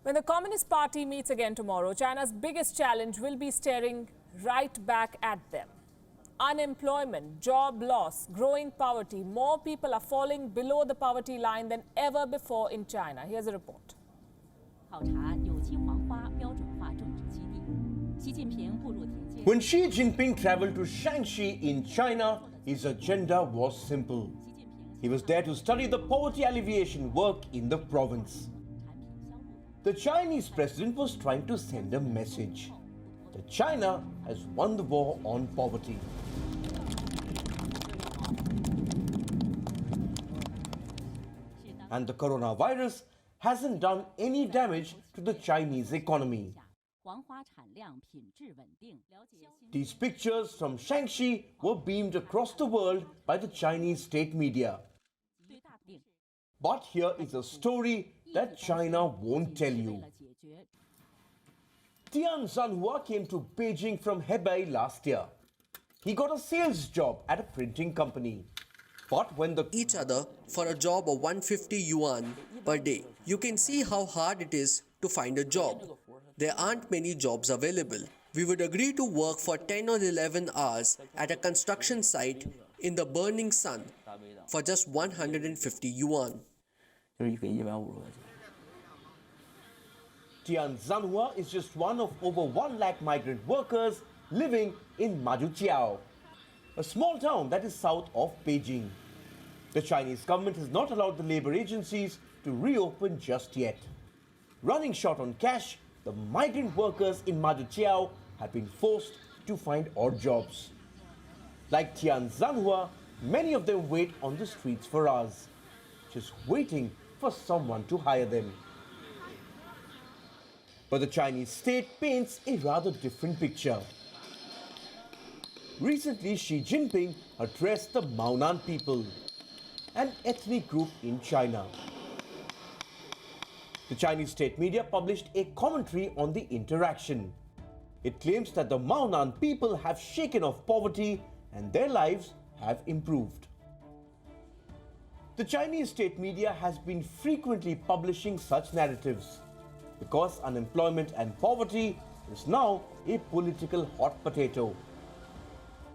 When the Communist Party meets again tomorrow, China's biggest challenge will be staring right back at them. Unemployment, job loss, growing poverty. More people are falling below the poverty line than ever before in China. Here's a report. When Xi Jinping traveled to Shanxi in China, his agenda was simple. He was there to study the poverty alleviation work in the province. The Chinese president was trying to send a message that China has won the war on poverty. And the coronavirus hasn't done any damage to the Chinese economy. These pictures from Shanxi were beamed across the world by the Chinese state media. But here is a story that China won't tell you. Tian Zhanhua came to Beijing from Hebei last year. He got a sales job at a printing company. But when each other for a job of 150 yuan per day, you can see how hard it is to find a job. There aren't many jobs available. We would agree to work for 10 or 11 hours at a construction site in the burning sun for just 150 yuan. Tian Zhanhua is just one of over 1 lakh migrant workers living in Majuqiao, a small town that is south of Beijing. The Chinese government has not allowed the labor agencies to reopen just yet. Running short on cash, the migrant workers in Majuqiao have been forced to find odd jobs. Like Tian Zhanhua, many of them wait on the streets for hours, just waiting for someone to hire them. But the Chinese state paints a rather different picture. Recently, Xi Jinping addressed the Maonan people, an ethnic group in China. The Chinese state media published a commentary on the interaction. It claims that the Maonan people have shaken off poverty and their lives have improved. The Chinese state media has been frequently publishing such narratives because unemployment and poverty is now a political hot potato.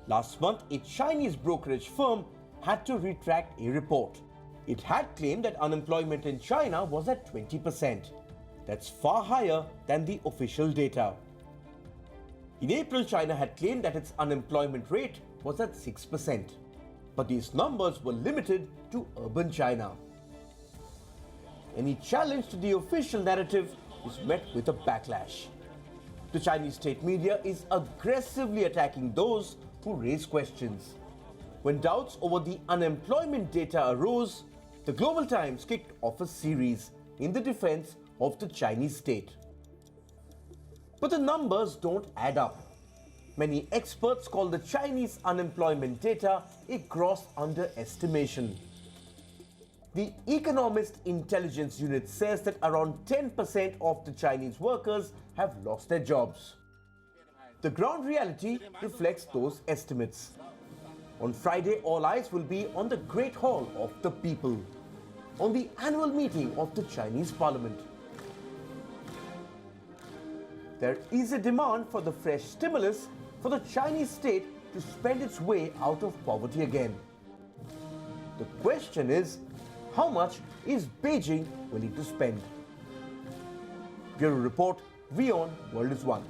Last month, a Chinese brokerage firm had to retract a report. It had claimed that unemployment in China was at 20%. That's far higher than the official data. In April, China had claimed that its unemployment rate was at 6%. But these numbers were limited to urban China. Any challenge to the official narrative is met with a backlash. The Chinese state media is aggressively attacking those who raise questions. When doubts over the unemployment data arose, the Global Times kicked off a series in the defense of the Chinese state. But the numbers don't add up. Many experts call the Chinese unemployment data a gross underestimation. The Economist Intelligence Unit says that around 10% of the Chinese workers have lost their jobs. The ground reality reflects those estimates. On Friday, all eyes will be on the Great Hall of the People, on the annual meeting of the Chinese Parliament. There is a demand for the fresh stimulus for the Chinese state to spend its way out of poverty again. The question is, how much is Beijing willing to spend? Bureau Report, WION World is One.